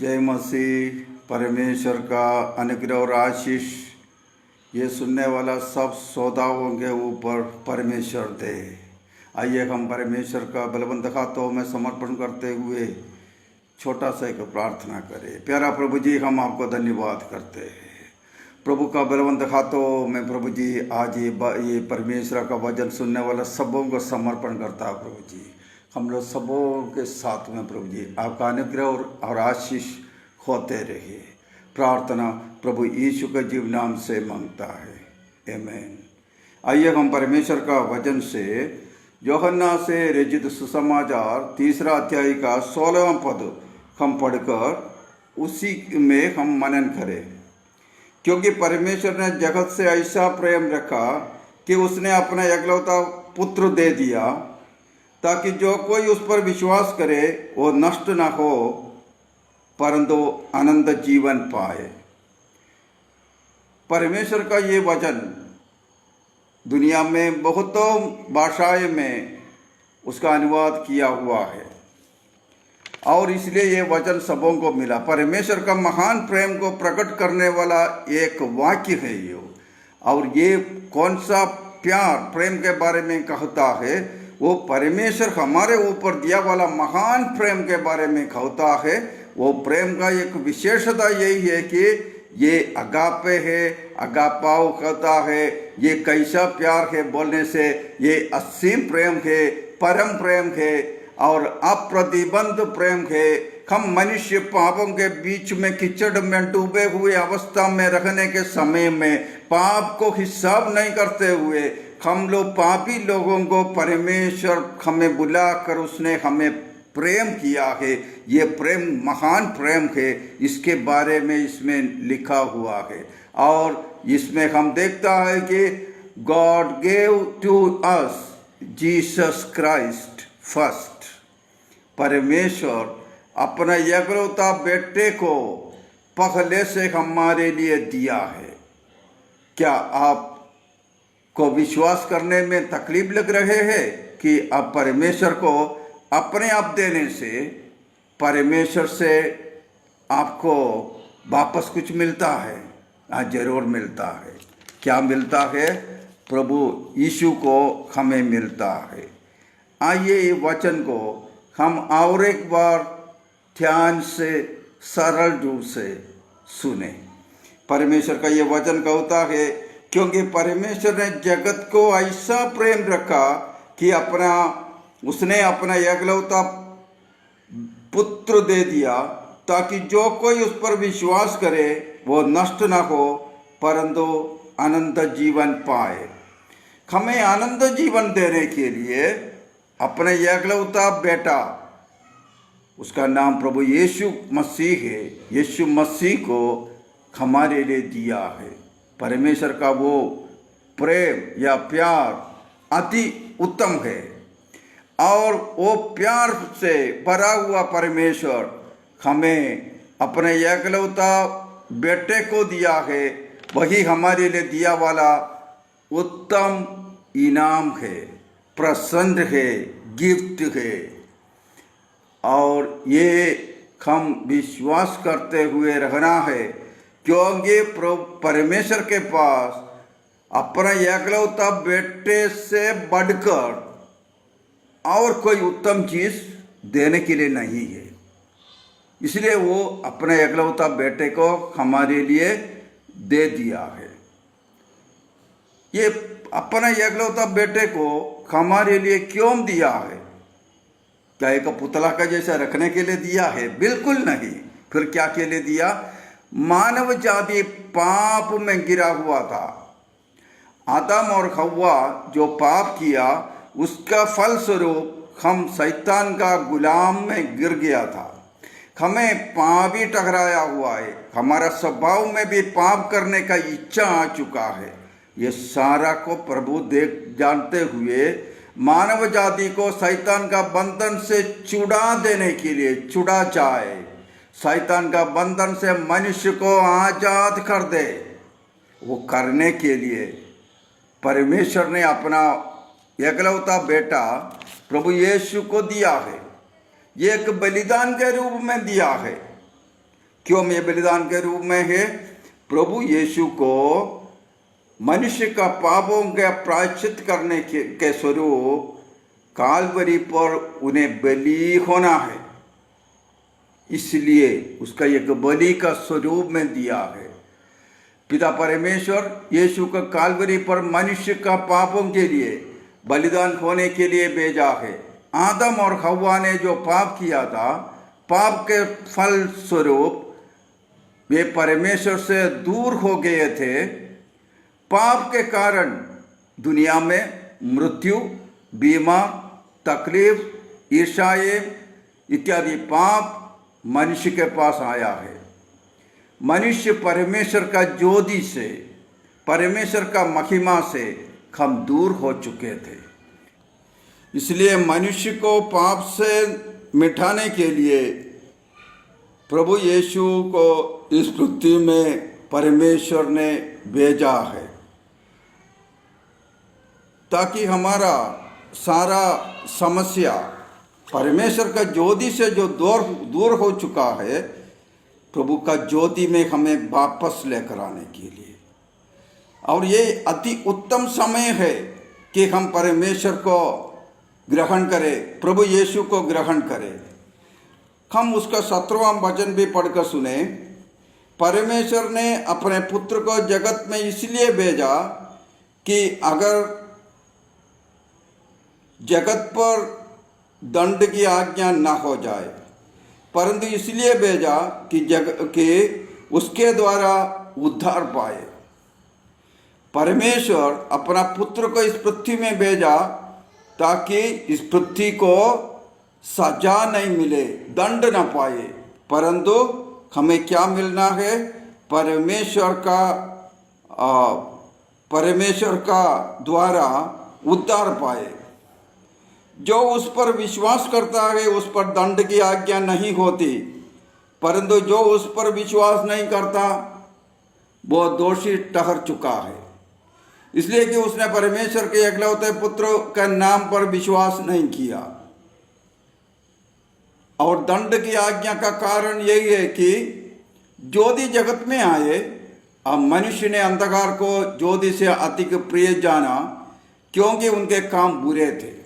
जय मसीह। परमेश्वर का अनुग्रह और आशीष ये सुनने वाला सब श्रोताओं के ऊपर परमेश्वर दे। आइए हम परमेश्वर का बलवंत हाथों में समर्पण करते हुए छोटा सा एक प्रार्थना करें। प्यारा प्रभु जी, हम आपको धन्यवाद करते हैं। प्रभु का बलवंत हाथों में प्रभु जी आज ये परमेश्वर का वचन सुनने वाला सबों को समर्पण करता है। प्रभु जी, हम लोग सबों के साथ में प्रभु जी आपका अनुग्रह और आशीष होते रहे। प्रार्थना प्रभु यीशु के जीव नाम से मांगता है, आमीन। आइए हम परमेश्वर का वचन से यूहन्ना से रचित सुसमाचार 3 अध्याय का 16वां पद हम पढ़कर उसी में हम मनन करें। क्योंकि परमेश्वर ने जगत से ऐसा प्रेम रखा कि उसने अपना एकलौता पुत्र दे दिया, ताकि जो कोई उस पर विश्वास करे वो नष्ट न हो परंतु अनंत जीवन पाए। परमेश्वर का ये वचन दुनिया में बहुतों भाषाएं में उसका अनुवाद किया हुआ है और इसलिए ये वचन सबों को मिला। परमेश्वर का महान प्रेम को प्रकट करने वाला एक वाक्य है ये। और ये कौन सा प्यार प्रेम के बारे में कहता है? वो परमेश्वर हमारे ऊपर दिया वाला महान प्रेम के बारे में कहता है। वो प्रेम का एक विशेषता यही है कि ये अगापे है, अगापाओ कहता है। ये कैसा प्यार है बोलने से ये असीम प्रेम है, परम प्रेम है और अप्रतिबंध प्रेम है। हम मनुष्य पापों के बीच में कीचड़ में डूबे हुए अवस्था में रहने के समय में पाप को हिसाब नहीं करते हुए हम लोग पापी लोगों को परमेश्वर हमें बुलाकर उसने हमें प्रेम किया है। ये प्रेम महान प्रेम है, इसके बारे में इसमें लिखा हुआ है। और इसमें हम देखता है कि God gave to us Jesus Christ first. परमेश्वर अपना एकलौता बेटे को पहले से हमारे लिए दिया है। क्या आप को विश्वास करने में तकलीफ लग रहे हैं कि अब परमेश्वर को अपने आप देने से परमेश्वर से आपको वापस कुछ मिलता है? हाँ, जरूर मिलता है। क्या मिलता है? प्रभु यीशु को हमें मिलता है। आइए ये वचन को हम और एक बार ध्यान से सरल रूप से सुने। परमेश्वर का ये वचन कहता है, क्योंकि परमेश्वर ने जगत को ऐसा प्रेम रखा कि उसने अपना एकलौता पुत्र दे दिया, ताकि जो कोई उस पर विश्वास करे वो नष्ट न हो परंतु अनंत जीवन पाए। हमें अनंत जीवन देने के लिए अपने एकलौता बेटा, उसका नाम प्रभु यीशु मसीह है, यीशु मसीह को हमारे लिए दिया है। परमेश्वर का वो प्रेम या प्यार अति उत्तम है और वो प्यार से भरा हुआ परमेश्वर हमें अपने एकलौता बेटे को दिया है। वही हमारे लिए दिया वाला उत्तम इनाम है, प्रसन्न है, गिफ्ट है। और ये हम विश्वास करते हुए रहना है, क्योंकि परमेश्वर के पास अपना एकलौता बेटे से बढ़कर और कोई उत्तम चीज देने के लिए नहीं है। इसलिए वो अपने एकलौता बेटे को हमारे लिए दे दिया है। ये अपना एकलौता बेटे को हमारे लिए क्यों दिया है? क्या एक पुतला का जैसा रखने के लिए दिया है? बिल्कुल नहीं। फिर क्या के लिए दिया? मानव जाति पाप में गिरा हुआ था। आदम और हव्वा जो पाप किया उसका फल स्वरूप हम शैतान का गुलाम में गिर गया था। हमें पाप ही टकराया हुआ है। हमारा स्वभाव में भी पाप करने का इच्छा आ चुका है। ये सारा को प्रभु जानते हुए मानव जाति को शैतान का बंधन से छुड़ा देने के लिए, छुड़ा जाए, शैतान का बंधन से मनुष्य को आजाद कर दे, वो करने के लिए परमेश्वर ने अपना एकलौता बेटा प्रभु यीशु को दिया है। ये एक बलिदान के रूप में दिया है। क्यों ये बलिदान के रूप में है? प्रभु यीशु को मनुष्य का पापों का प्रायश्चित करने के स्वरूप कालवरी पर उन्हें बलि होना है, इसलिए उसका एक बलि का स्वरूप में दिया है। पिता परमेश्वर यीशु को कालवरी पर मनुष्य का पापों के लिए बलिदान होने के लिए भेजा है। आदम और हव्वा ने जो पाप किया था, पाप के फल स्वरूप वे परमेश्वर से दूर हो गए थे। पाप के कारण दुनिया में मृत्यु, बीमार, तकलीफ, ईर्ष्याएं इत्यादि पाप मनुष्य के पास आया है। मनुष्य परमेश्वर का ज्योति से, परमेश्वर का महिमा से हम दूर हो चुके थे। इसलिए मनुष्य को पाप से मिटाने के लिए प्रभु यीशु को इस पृथ्वी में परमेश्वर ने भेजा है, ताकि हमारा सारा समस्या परमेश्वर का ज्योति से जो दूर हो चुका है, प्रभु का ज्योति में हमें वापस लेकर आने के लिए। और ये अति उत्तम समय है कि हम परमेश्वर को ग्रहण करें, प्रभु यीशु को ग्रहण करें। हम उसका 17वां वचन भी पढ़कर सुने। परमेश्वर ने अपने पुत्र को जगत में इसलिए भेजा कि अगर जगत पर दंड की आज्ञा न हो जाए, परंतु इसलिए भेजा कि उसके द्वारा उद्धार पाए। परमेश्वर अपना पुत्र को इस पृथ्वी में भेजा ताकि इस पृथ्वी को सजा नहीं मिले, दंड न पाए, परंतु हमें क्या मिलना है? परमेश्वर का द्वारा उद्धार पाए। जो उस पर विश्वास करता है उस पर दंड की आज्ञा नहीं होती, परंतु जो उस पर विश्वास नहीं करता वो दोषी ठहर चुका है, इसलिए कि उसने परमेश्वर के एकलौते पुत्र के नाम पर विश्वास नहीं किया। और दंड की आज्ञा का कारण यही है कि ज्योति जगत में आए, अब मनुष्य ने अंधकार को ज्योति से अधिक प्रिय जाना, क्योंकि उनके काम बुरे थे।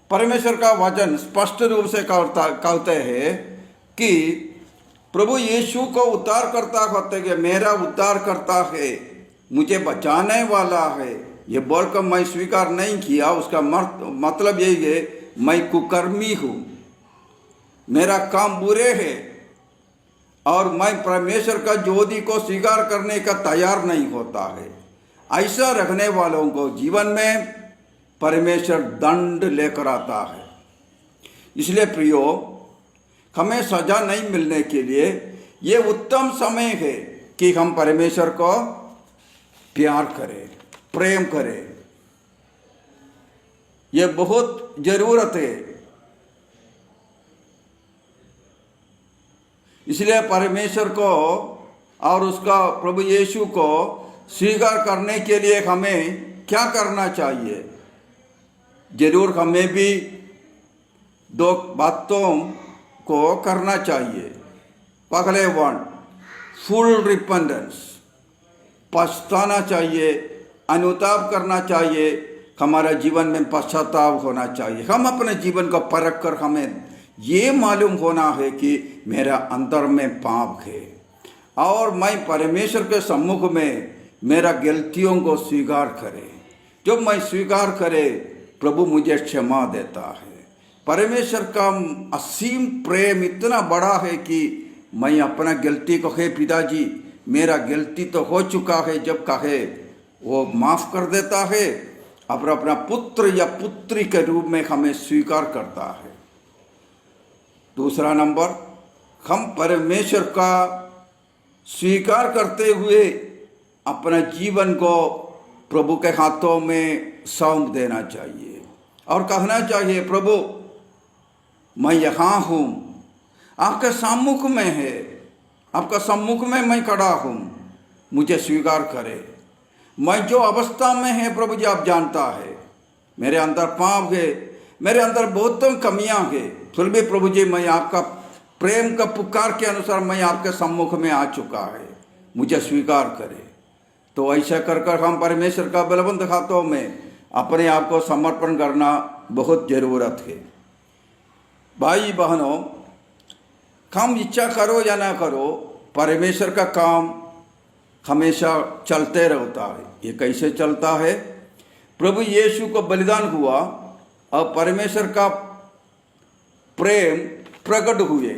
परमेश्वर का वचन स्पष्ट रूप से कहते हैं कि प्रभु यीशु को उद्धार करता होते कि मेरा उद्धार करता है, मुझे बचाने वाला है, ये बोलकर मैं स्वीकार नहीं किया। उसका मतलब यही है, मैं कुकर्मी हूँ, मेरा काम बुरे है और मैं परमेश्वर का ज्योति को स्वीकार करने का तैयार नहीं होता है। ऐसा रखने वालों को जीवन में परमेश्वर दंड लेकर आता है। इसलिए प्रियो, हमें सजा नहीं मिलने के लिए ये उत्तम समय है कि हम परमेश्वर को प्यार करें, प्रेम करें। ये बहुत जरूरत है। इसलिए परमेश्वर को और उसका प्रभु यीशु को स्वीकार करने के लिए हमें क्या करना चाहिए? जरूर हमें भी दो बातों को करना चाहिए। पहले फुल रिपेंटेंस, पछताना चाहिए, अनुताप करना चाहिए, हमारा जीवन में पश्चाताप होना चाहिए। हम अपने जीवन को परख कर हमें ये मालूम होना है कि मेरा अंदर में पाप है और मैं परमेश्वर के सम्मुख में मेरा गलतियों को स्वीकार करे। जब मैं स्वीकार करे, प्रभु मुझे क्षमा देता है। परमेश्वर का असीम प्रेम इतना बड़ा है कि मैं अपना गलती को, हे पिताजी मेरा गलती तो हो चुका है, जब कहे वो माफ़ कर देता है और अपना पुत्र या पुत्री के रूप में हमें स्वीकार करता है। दूसरा नंबर, हम परमेश्वर का स्वीकार करते हुए अपना जीवन को प्रभु के हाथों में सौंप देना चाहिए और कहना चाहिए, प्रभु मैं यहाँ हूँ, आपके सम्मुख में है, आपका सम्मुख में मैं खड़ा हूँ, मुझे स्वीकार करे। मैं जो अवस्था में है प्रभु जी आप जानता है, मेरे अंदर पाप है, मेरे अंदर बहुत कमियां हैं, फिर भी प्रभु जी मैं आपका प्रेम का पुकार के अनुसार मैं आपके सम्मुख में आ चुका है, मुझे स्वीकार करें। तो ऐसा कर कर हम परमेश्वर का बलवंत हाथों में अपने आप को समर्पण करना बहुत ज़रूरत है। भाई बहनों, हम इच्छा करो या ना करो, परमेश्वर का काम हमेशा चलते रहता है। ये कैसे चलता है? प्रभु यीशु को बलिदान हुआ और परमेश्वर का प्रेम प्रकट हुए।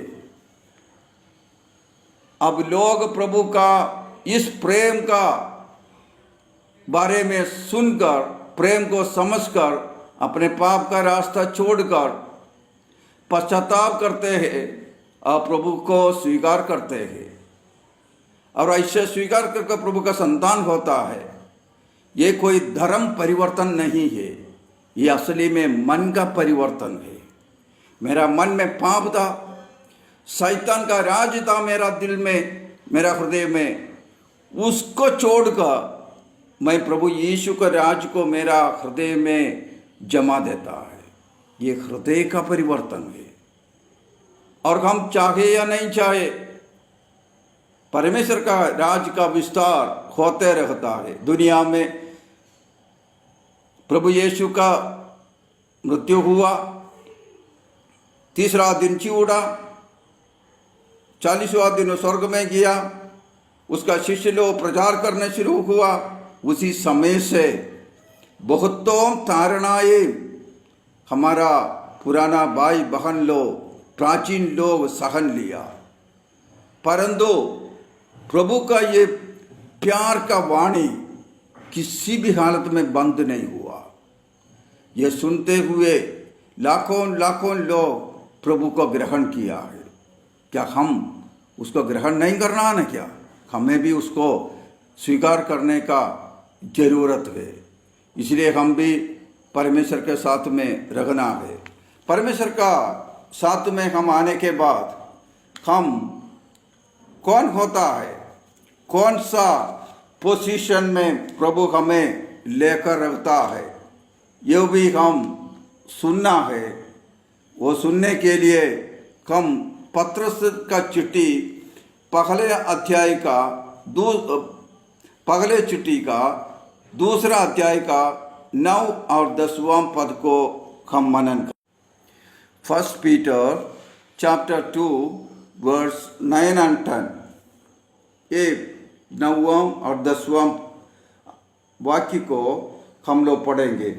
अब लोग प्रभु का इस प्रेम का बारे में सुनकर, प्रेम को समझकर अपने पाप का रास्ता छोड़कर पश्चाताप करते हैं और प्रभु को स्वीकार करते हैं, और ऐसे स्वीकार करके प्रभु का संतान होता है। ये कोई धर्म परिवर्तन नहीं है, ये असली में मन का परिवर्तन है। मेरा मन में पाप था, शैतान का राज था मेरा दिल में, मेरा हृदय में, उसको छोड़कर मैं प्रभु यीशु के राज को मेरा हृदय में जमा देता है। ये हृदय का परिवर्तन है। और हम चाहे या नहीं चाहे, परमेश्वर का राज का विस्तार होते रहता है। दुनिया में प्रभु यीशु का मृत्यु हुआ, तीसरा दिन जी उड़ा, 40वां दिन स्वर्ग में गया, उसका शिष्य लोग प्रचार करने शुरू हुआ। उसी समय से बहुतों तारणाएं हमारा पुराना भाई बहन लोग, प्राचीन लोग सहन लिया, परंतु प्रभु का ये प्यार का वाणी किसी भी हालत में बंद नहीं हुआ। ये सुनते हुए लाखों लाखों लोग प्रभु को ग्रहण किया है। क्या हम उसको ग्रहण नहीं करना है ना? क्या हमें भी उसको स्वीकार करने का ज़रूरत है। इसलिए हम भी परमेश्वर के साथ में रहना है। परमेश्वर का साथ में हम आने के बाद हम कौन होता है, कौन सा पोजीशन में प्रभु हमें लेकर रखता है, ये भी हम सुनना है। वो सुनने के लिए हम पत्रस का चिट्ठी पहले चिट्ठी का दूसरा अध्याय का 9 और 10वां पद को हम मनन करें। 1 पीटर चैप्टर 2 वर्स 9 and 10, ये 9वां और 10वां वाक्य को हम लोग पढ़ेंगे।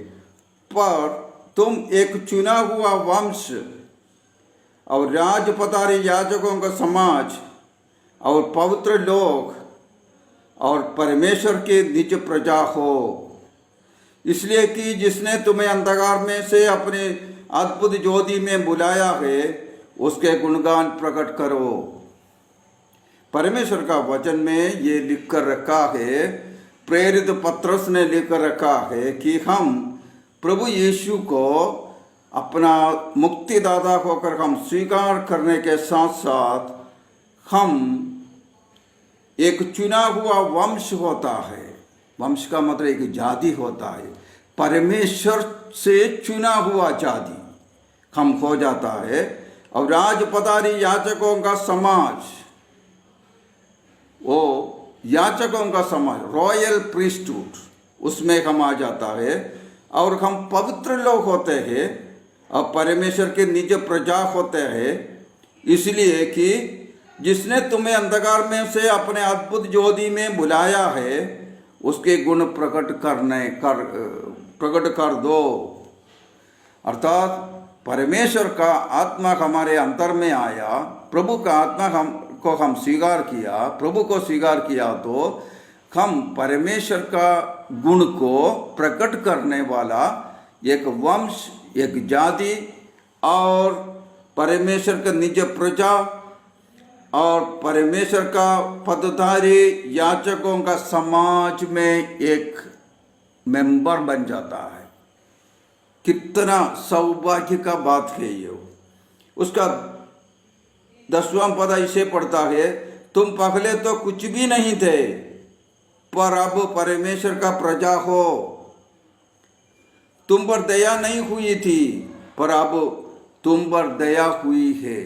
पर तुम एक चुना हुआ वंश और राजपतारी याजकों का समाज और पवित्र लोग और परमेश्वर के निज प्रजा हो, इसलिए कि जिसने तुम्हें अंधकार में से अपने अद्भुत ज्योति में बुलाया है, उसके गुणगान प्रकट करो। परमेश्वर का वचन में ये लिख कर रखा है, प्रेरित पत्रस ने लिख कर रखा है कि हम प्रभु यीशु को अपना मुक्तिदाता होकर हम स्वीकार करने के साथ साथ हम एक चुना हुआ वंश होता है। वंश का मतलब एक जाति होता है। परमेश्वर से चुना हुआ जाति हम हो जाता है। और राजपतारी याचकों का समाज, वो याचकों का समाज, रॉयल प्रीस्टहुड, उसमें हम आ जाता है। और हम पवित्र लोग होते हैं और परमेश्वर के निज प्रजा होते हैं, इसलिए कि जिसने तुम्हें अंधकार में से अपने अद्भुत ज्योति में बुलाया है, उसके गुण प्रकट कर दो। अर्थात परमेश्वर का आत्मा हमारे अंतर में आया, प्रभु का आत्मा को हम स्वीकार किया, प्रभु को स्वीकार किया, तो हम परमेश्वर का गुण को प्रकट करने वाला एक वंश, एक जाति और परमेश्वर का निज प्रजा और परमेश्वर का पदधारी याचकों का समाज में एक मेंबर बन जाता है। कितना सौभाग्य का बात है ये। उसका 10वां पद इसे पढ़ता है, तुम पहले तो कुछ भी नहीं थे, पर अब परमेश्वर का प्रजा हो। तुम पर दया नहीं हुई थी, पर अब तुम पर दया हुई है।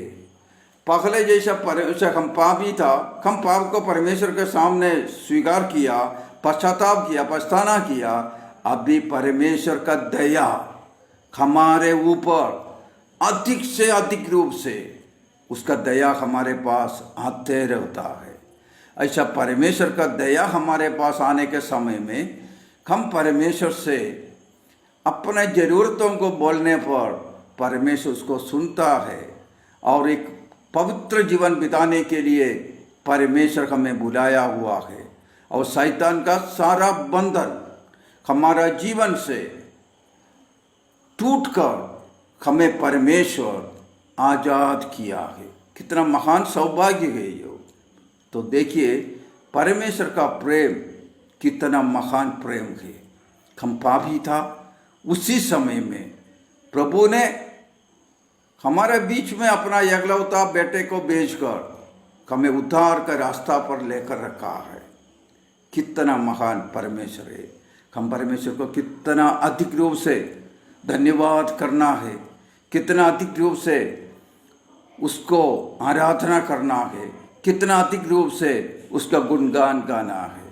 पहले जैसा हम पापी था, हम पाप को परमेश्वर के सामने स्वीकार किया, पश्चाताप किया, पछताना किया। अभी परमेश्वर का दया हमारे ऊपर अधिक से अधिक रूप से उसका दया हमारे पास आते रहता है। ऐसा परमेश्वर का दया हमारे पास आने के समय में हम परमेश्वर से अपने ज़रूरतों को बोलने पर परमेश्वर उसको सुनता है और एक पवित्र जीवन बिताने के लिए परमेश्वर हमें बुलाया हुआ है। और शैतान का सारा बंधन हमारा जीवन से टूटकर हमें परमेश्वर आज़ाद किया है। कितना महान सौभाग्य है ये। तो देखिए परमेश्वर का प्रेम कितना महान प्रेम है। हम पापी था, उसी समय में प्रभु ने हमारे बीच में अपना एकलौता बेटे को भेजकर हमें उद्धार का रास्ता पर लेकर रखा है। कितना महान परमेश्वर है। हम परमेश्वर को कितना अधिक रूप से धन्यवाद करना है, कितना अधिक रूप से उसको आराधना करना है, कितना अधिक रूप से उसका गुणगान गाना है।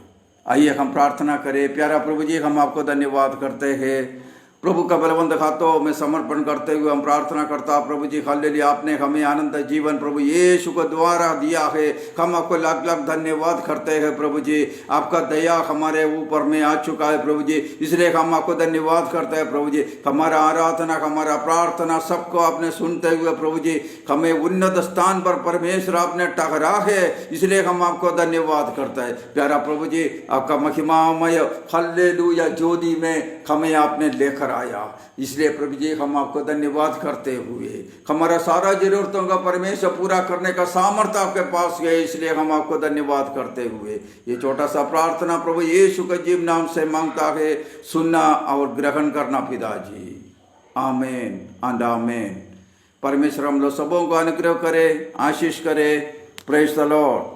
आइए हम प्रार्थना करें। प्यारा प्रभु जी, हम आपको धन्यवाद करते हैं। प्रभु का बलवंत हाथों में समर्पण करते हुए हम प्रार्थना करता प्रभु जी, हालेलुया, आपने हमें आनंद जीवन प्रभु यीशु को द्वारा दिया है। हम आपको लाख लाख धन्यवाद करते हैं प्रभु जी। आपका दया हमारे ऊपर में आ चुका है प्रभु जी, इसलिए हम आपको धन्यवाद करते हैं प्रभु जी। हमारा आराधना, हमारा प्रार्थना सबको आपने सुनते हुए प्रभु जी हमें उन्नत स्थान पर परमेश्वर आपने ठहरा है, इसलिए हम आपको धन्यवाद करते हैं। प्यारा प्रभु जी, आपका महिमामय हालेलुया ज्योति में हमें आपने लेकर आया, इसलिए प्रभु जी हम आपको धन्यवाद करते हुए हमारा सारा जरूरतों का परमेश्वर पूरा करने का सामर्थ्य आपके पास है, इसलिए हम आपको धन्यवाद करते हुए ये छोटा सा प्रार्थना प्रभु यीशु के जीव नाम से मांगता है। सुनना और ग्रहण करना पिताजी। आमीन एंड आमीन। परमेश्वर हम लोग सबों को अनुग्रह करे, आशीष करे। Praise the Lord.